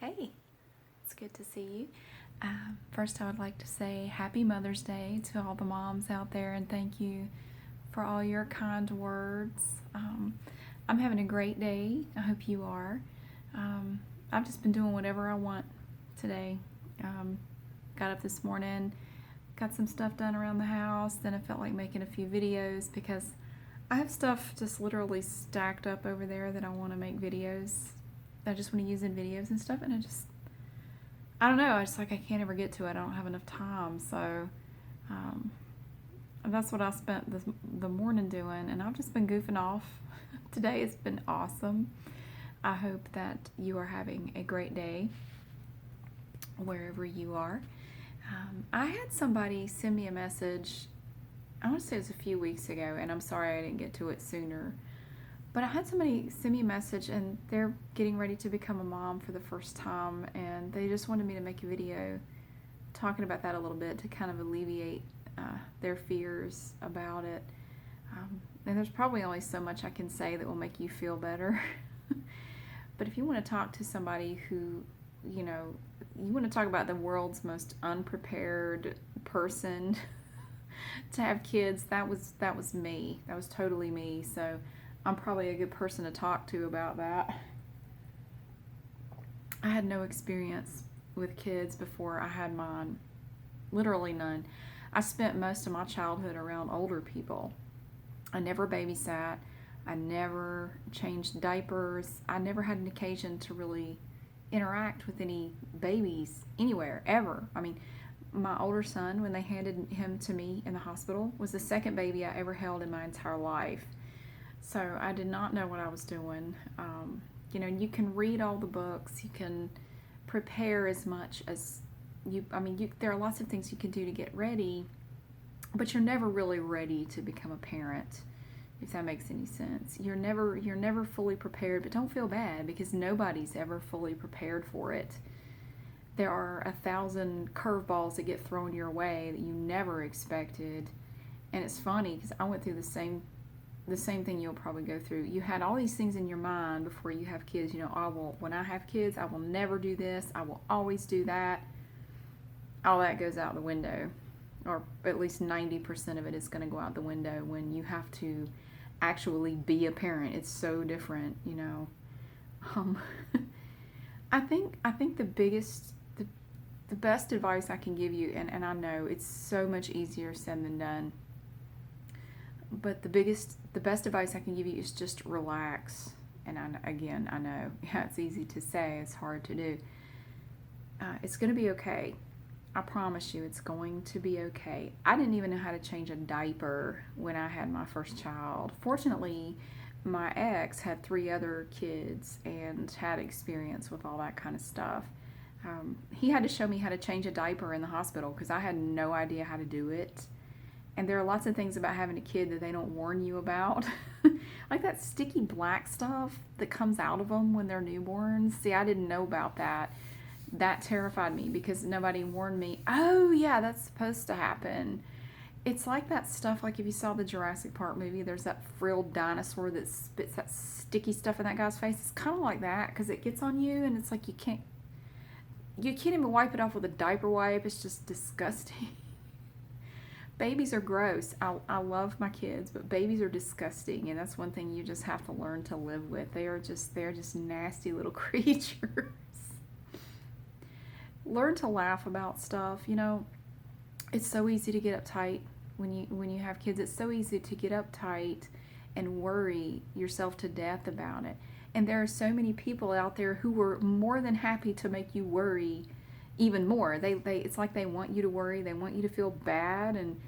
Hey, it's good to see you. First, I would like to say Happy Mother's Day to all the moms out there, and thank you for all your kind words. I'm having a great day. I hope you are. I've just been doing whatever I want today. Got up this morning, got some stuff done around the house, then I felt like making a few videos because I have stuff just literally stacked up over there that I want to make videos. I just want to use in videos and stuff, and I don't know, I can't ever get to it. I don't have enough time, so that's what I spent the morning doing, and I've just been goofing off. Today has been awesome. I hope that you are having a great day wherever you are. I had somebody send me a message, I want to say it was a few weeks ago, and I'm sorry I didn't get to it sooner. But I had somebody send me a message, and they're getting ready to become a mom for the first time, and they just wanted me to make a video talking about that a little bit to kind of alleviate their fears about it. And there's probably only so much I can say that will make you feel better. But if you want to talk to somebody who, you want to talk about the world's most unprepared person to have kids, that was me. That was totally me. So I'm probably a good person to talk to about that. I had no experience with kids before I had mine. Literally none. I spent most of my childhood around older people. I never babysat. I never changed diapers. I never had an occasion to really interact with any babies anywhere, ever. I mean, my older son, when they handed him to me in the hospital, was the second baby I ever held in my entire life. So I did not know what I was doing. You can read all the books, you can prepare as much as there are lots of things you can do to get ready, but you're never really ready to become a parent, if that makes any sense. You're never fully prepared, but don't feel bad because nobody's ever fully prepared for it. There are 1,000 curveballs that get thrown your way that you never expected. And it's funny because I went through the same thing you'll probably go through. You had all these things in your mind before you have kids. When I have kids, I will never do this. I will always do that. All that goes out the window, or at least 90% of it is going to go out the window when you have to actually be a parent. It's so different, I think the best advice I can give you, and I know it's so much easier said than done, but the best advice I can give you is just relax. And I know, it's easy to say, it's hard to do. It's going to be okay. I promise you, it's going to be okay. I didn't even know how to change a diaper when I had my first child. Fortunately, my ex had 3 other kids and had experience with all that kind of stuff. He had to show me how to change a diaper in the hospital because I had no idea how to do it. And there are lots of things about having a kid that they don't warn you about. Like that sticky black stuff that comes out of them when they're newborns. See, I didn't know about that. That terrified me because nobody warned me. Oh, yeah, that's supposed to happen. It's like that stuff, like if you saw the Jurassic Park movie, there's that frilled dinosaur that spits that sticky stuff in that guy's face. It's kind of like that because it gets on you and it's like you can't even wipe it off with a diaper wipe. It's just disgusting. Babies are gross. I love my kids, but babies are disgusting, and that's one thing you just have to learn to live with. They're just nasty little creatures. Learn to laugh about stuff. It's so easy to get uptight when you have kids. It's so easy to get uptight and worry yourself to death about it. And there are so many people out there who were more than happy to make you worry even more. It's like they want you to worry. They want you to feel bad. And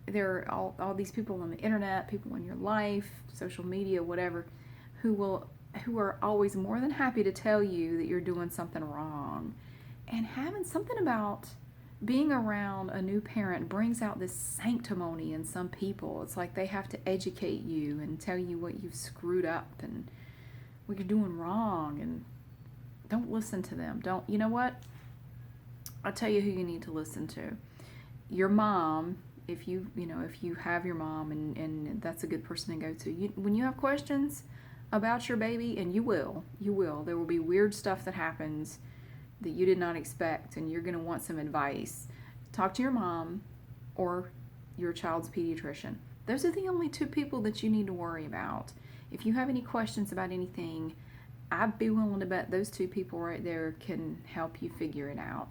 there are all these people on the internet, people in your life, social media, whatever, who are always more than happy to tell you that you're doing something wrong. And having something about being around a new parent brings out this sanctimony in some people. It's like they have to educate you and tell you what you've screwed up and what you're doing wrong, and don't listen to them. You know what? I'll tell you who you need to listen to. Your mom, if you have your mom, and that's a good person to go to. When you have questions, about your baby, and you will. You will. There will be weird stuff that happens that you did not expect, and you're going to want some advice. Talk to your mom or your child's pediatrician. Those are the only two people that you need to worry about. If you have any questions about anything, I'd be willing to bet those two people right there can help you figure it out.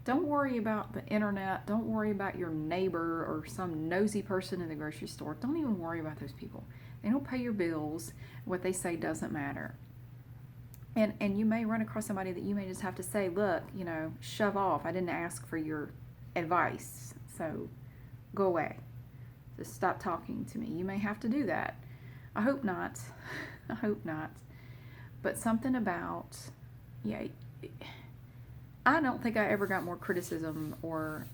Don't worry about the internet. Don't worry about your neighbor or some nosy person in the grocery store. Don't even worry about those people. They don't pay your bills. What they say doesn't matter. And you may run across somebody that you may just have to say, look, shove off. I didn't ask for your advice, so go away. Just stop talking to me. You may have to do that. I hope not. I hope not. But something about, I don't think I ever got more criticism or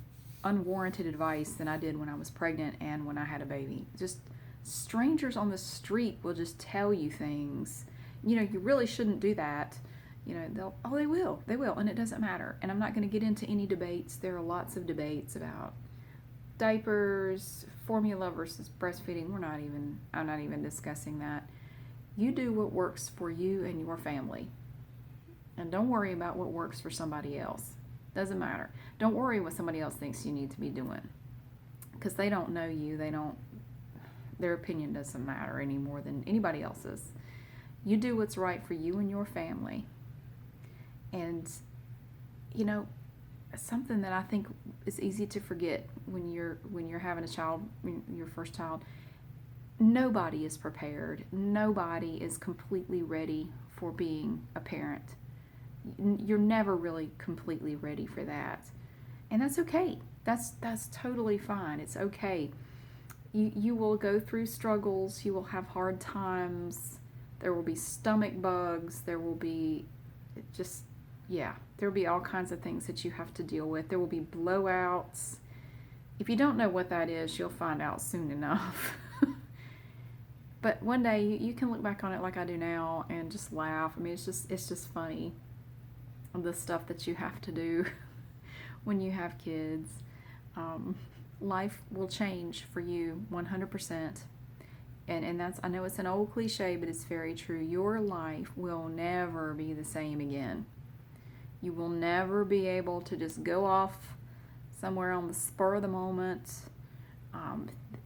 unwarranted advice than I did when I was pregnant and when I had a baby. Just strangers on the street will just tell you things. You really shouldn't do that. They will, and it doesn't matter. And I'm not going to get into any debates. There are lots of debates about diapers, formula versus breastfeeding. I'm not even discussing that. You do what works for you and your family. And don't worry about what works for somebody else. Doesn't matter. Don't worry what somebody else thinks you need to be doing. Because they don't know you. Their opinion doesn't matter any more than anybody else's. You do what's right for you and your family. And, something that I think is easy to forget when you're having a child, your first child, nobody is prepared. Nobody is completely ready for being a parent. You're never really completely ready for that. And that's okay. That's totally fine. It's okay. You will go through struggles. You will have hard times. There will be stomach bugs. There will be there will be all kinds of things that you have to deal with. There will be blowouts. If you don't know what that is, you'll find out soon enough. But one day you can look back on it like I do now and just laugh. I mean, it's just funny, the stuff that you have to do when you have kids. Life will change for you 100%. And that's, I know it's an old cliche, but it's very true. Your life will never be the same again. You will never be able to just go off somewhere on the spur of the moment.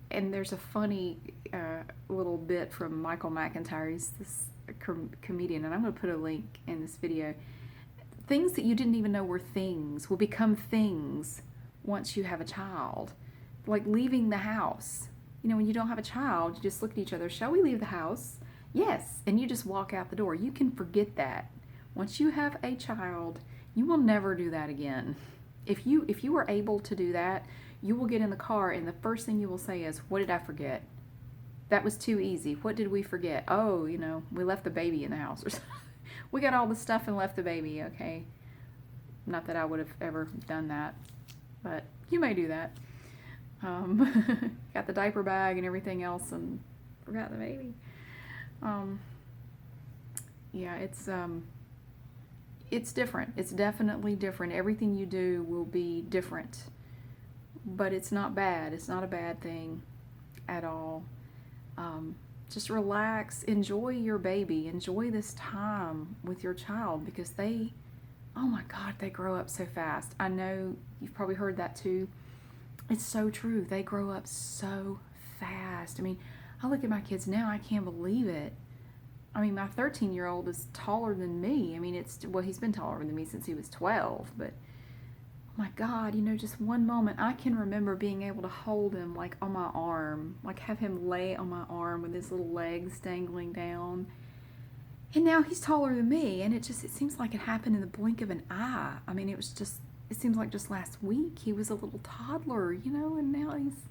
And there's a funny little bit from Michael McIntyre. He's this comedian, and I'm going to put a link in this video. Things that you didn't even know were things will become things once you have a child. Like leaving the house. When you don't have a child, you just look at each other. Shall we leave the house? Yes. And you just walk out the door. You can forget that. Once you have a child, you will never do that again. If you are able to do that, you will get in the car and the first thing you will say is, what did I forget? That was too easy. What did we forget? Oh, we left the baby in the house or something. We got all the stuff and left the baby, okay? Not that I would have ever done that, but you may do that. Got the diaper bag and everything else and forgot the baby. It's different. It's definitely different. Everything you do will be different, but it's not bad. It's not a bad thing at all. Just relax, enjoy your baby, enjoy this time with your child, because oh my God, they grow up so fast. I know you've probably heard that too. It's so true. They grow up so fast. I mean, I look at my kids now, I can't believe it. I mean, my 13-year-old is taller than me. I mean, he's been taller than me since he was 12, but oh my God, just one moment, I can remember being able to hold him like on my arm, like have him lay on my arm with his little legs dangling down. And now he's taller than me, and it seems like it happened in the blink of an eye. I mean, it seems like just last week he was a little toddler, and now he's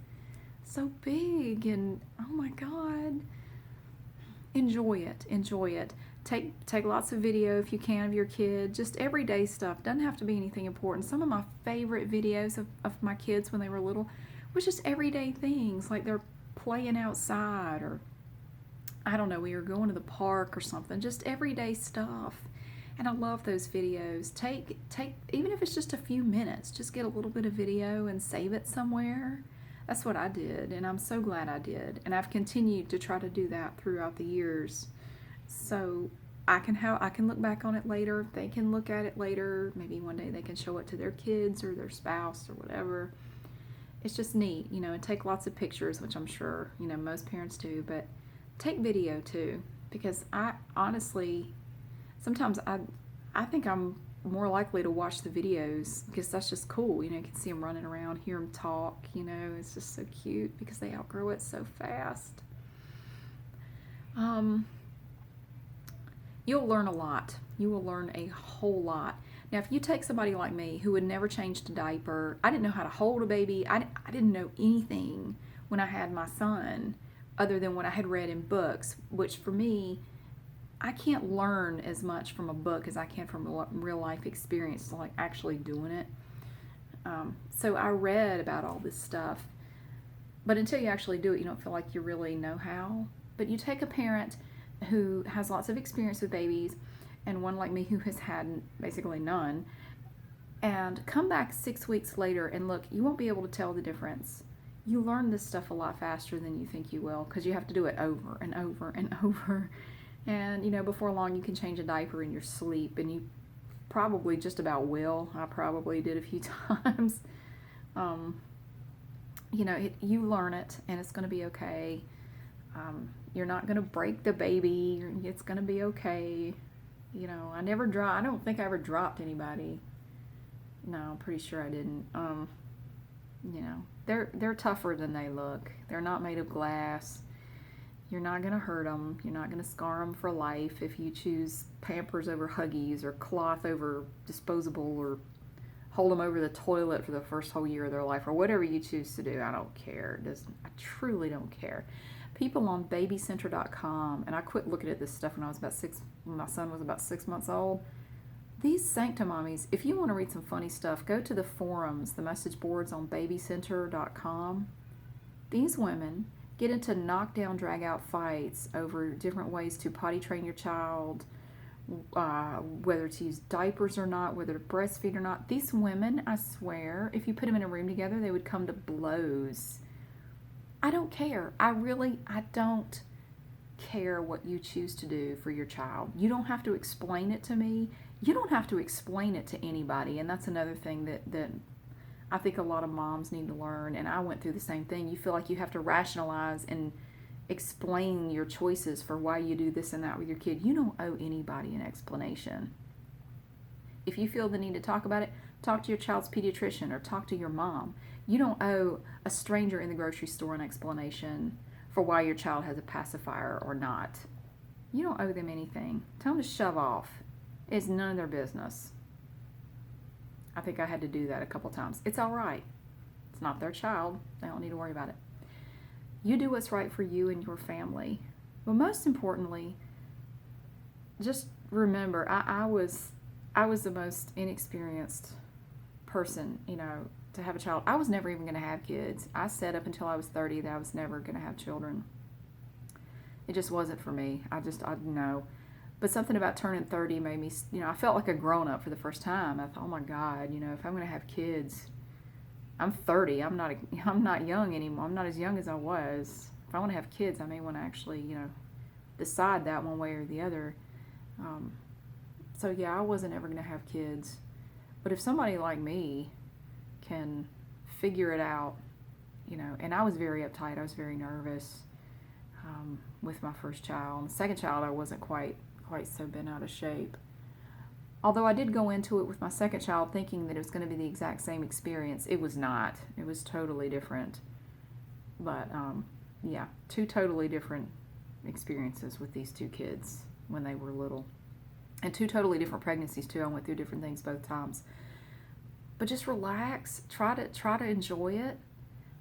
so big, and oh my God. Enjoy it. Take lots of video if you can of your kid, just everyday stuff. Doesn't have to be anything important. Some of my favorite videos of my kids when they were little was just everyday things, like they're playing outside, or I don't know, we were going to the park or something, just everyday stuff. And I love those videos. Take even if it's just a few minutes, just get a little bit of video and save it somewhere. That's what I did, and I'm so glad I did. And I've continued to try to do that throughout the years. So I can look back on it later. They can look at it later. Maybe one day they can show it to their kids or their spouse or whatever. It's just neat, and take lots of pictures, which I'm sure, most parents do, but take video too, because I honestly, sometimes I think I'm more likely to watch the videos because that's just cool. You can see them running around, hear them talk, it's just so cute because they outgrow it so fast. You'll learn a lot. You will learn a whole lot. Now, if you take somebody like me who had never changed a diaper, I didn't know how to hold a baby, I didn't know anything when I had my son other than what I had read in books, which for me, I can't learn as much from a book as I can from a real life experience, like actually doing it. So I read about all this stuff, but until you actually do it, you don't feel like you really know how. But you take a parent who has lots of experience with babies and one like me who has had basically none, and come back 6 weeks later and look, you won't be able to tell the difference. You learn this stuff a lot faster than you think you will because you have to do it over and over and over. And before long you can change a diaper in your sleep, and you probably just about will. I probably did a few times. You learn it and it's going to be okay. You're not going to break the baby. It's going to be okay. I don't think I ever dropped anybody. No, I'm pretty sure I didn't. They're tougher than they look. They're not made of glass. You're not going to hurt them. You're not going to scar them for life if you choose Pampers over Huggies or cloth over disposable or hold them over the toilet for the first whole year of their life or whatever you choose to do. I don't care. I truly don't care. People on babycenter.com, and I quit looking at this stuff when my son was about 6 months old. These sanctimommies, if you want to read some funny stuff, go to the forums, the message boards on babycenter.com. These women get into knockdown, drag-out fights over different ways to potty train your child, whether to use diapers or not, whether to breastfeed or not. These women, I swear, if you put them in a room together, they would come to blows. I don't care. I don't care what you choose to do for your child. You don't have to explain it to me. You don't have to explain it to anybody. And that's another thing that I think a lot of moms need to learn. And I went through the same thing. You feel like you have to rationalize and explain your choices for why you do this and that with your kid. You don't owe anybody an explanation. If you feel the need to talk about it, talk to your child's pediatrician or talk to your mom. You don't owe a stranger in the grocery store an explanation for why your child has a pacifier or not. You don't owe them anything. Tell them to shove off. It's none of their business. I think I had to do that a couple times. It's all right. It's not their child. They don't need to worry about it. You do what's right for you and your family. But most importantly, just remember, I was the most inexperienced person, to have a child. I was never even going to have kids. I said up until I was 30 that I was never going to have children. It just wasn't for me. I know. But something about turning 30 made me, I felt like a grown-up for the first time. I thought, oh my God, if I'm going to have kids, I'm 30. I'm not young anymore. I'm not as young as I was. If I want to have kids, I may want to actually, decide that one way or the other. So yeah, I wasn't ever going to have kids. But if somebody like me can figure it out, and I was very uptight. I was very nervous with my first child. The second child, I wasn't quite so bent out of shape. Although I did go into it with my second child thinking that it was going to be the exact same experience. It was not. It was totally different. But yeah, two totally different experiences with these two kids when they were little. And two totally different pregnancies too. I went through different things both times. But just relax. Try to enjoy it.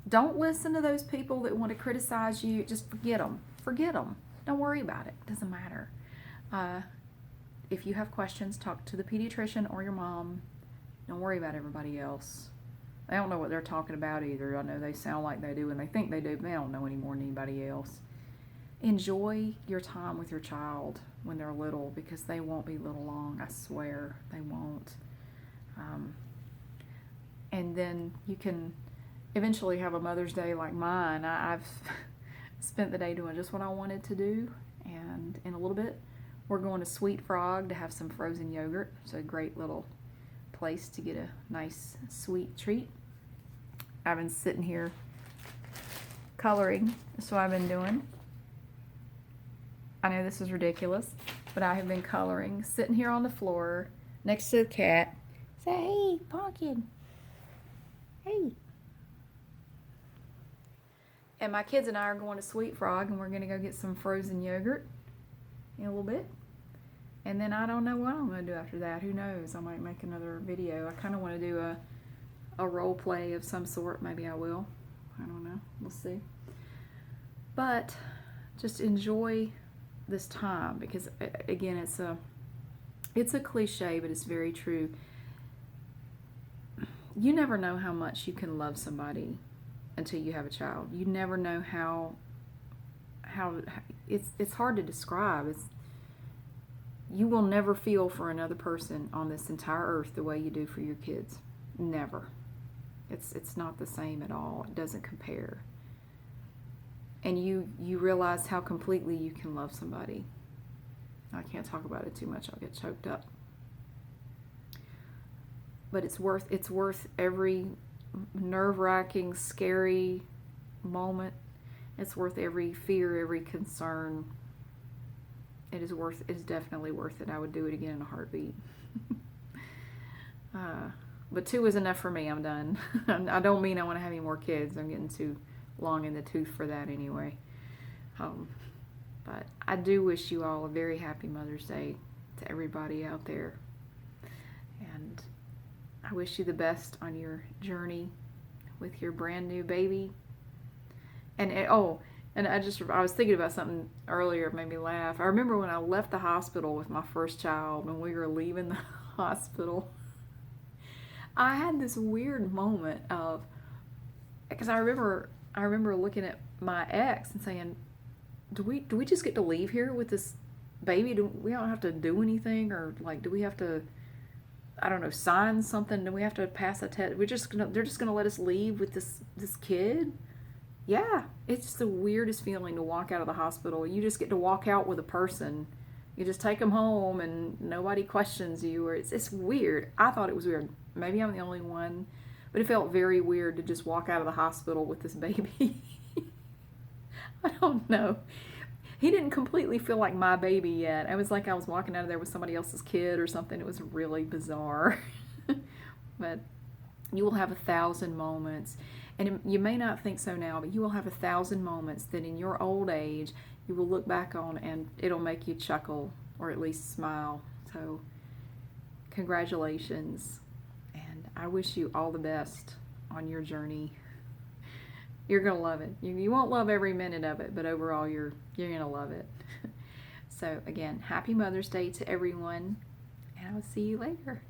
Don't listen to those people that want to criticize you. Just forget them. Forget them. Don't worry about it. It doesn't matter. If you have questions, talk to the pediatrician or your mom. Don't worry about everybody else. They don't know what they're talking about either. I know they sound like they do and they think they do, but they don't know any more than anybody else. Enjoy your time with your child when they're little, because they won't be little long. I swear they won't. And then you can eventually have a Mother's Day like mine. I've spent the day doing just what I wanted to do, and in a little bit We're going to Sweet Frog to have some frozen yogurt. It's a great little place to get a nice sweet treat. I've been sitting here coloring. That's what I've been doing. I know this is ridiculous, but I have been coloring, sitting here on the floor next to the cat. Say, hey, Pumpkin. Hey. And my kids and I are going to Sweet Frog, and we're going to go get some frozen yogurt in a little bit. And then I don't know what I'm going to do after that. Who knows? I might make another video. I kind of want to do a role play of some sort. Maybe I will. I don't know. We'll see. But just enjoy this time, because again, it's a cliche, but it's very true. You never know how much you can love somebody until you have a child. You never know how it's hard to describe. You will never feel for another person on this entire earth the way you do for your kids. Never. It's not the same at all. It doesn't compare. And you realize how completely you can love somebody. I can't talk about it too much. I'll get choked up. But it's worth every nerve-wracking, scary moment. It's worth every fear, every concern. It is definitely worth it. I would do it again in a heartbeat. But 2 is enough for me. I'm done. I don't mean I want to have any more kids. I'm getting too long in the tooth for that anyway. But I do wish you all a very happy Mother's Day to everybody out there. And I wish you the best on your journey with your brand new baby. And I was thinking about something earlier, it made me laugh. I remember when I left the hospital with my first child, when we were leaving the hospital, I had this weird moment of, because I remember looking at my ex and saying, do we just get to leave here with this baby? We don't have to do anything, or like, do we have to, I don't know, sign something? Do we have to pass a test? They're just gonna let us leave with this kid? Yeah, it's the weirdest feeling to walk out of the hospital. You just get to walk out with a person. You just take them home and nobody questions you. Or it's weird. I thought it was weird. Maybe I'm the only one, but it felt very weird to just walk out of the hospital with this baby. I don't know. He didn't completely feel like my baby yet. It was like I was walking out of there with somebody else's kid or something. It was really bizarre. But you will have 1,000 moments. And you may not think so now, but you will have 1,000 moments that in your old age you will look back on, and it'll make you chuckle or at least smile. So congratulations, and I wish you all the best on your journey. You're gonna love it. You won't love every minute of it, but overall you're gonna love it. So again, happy Mother's Day to everyone, and I'll see you later.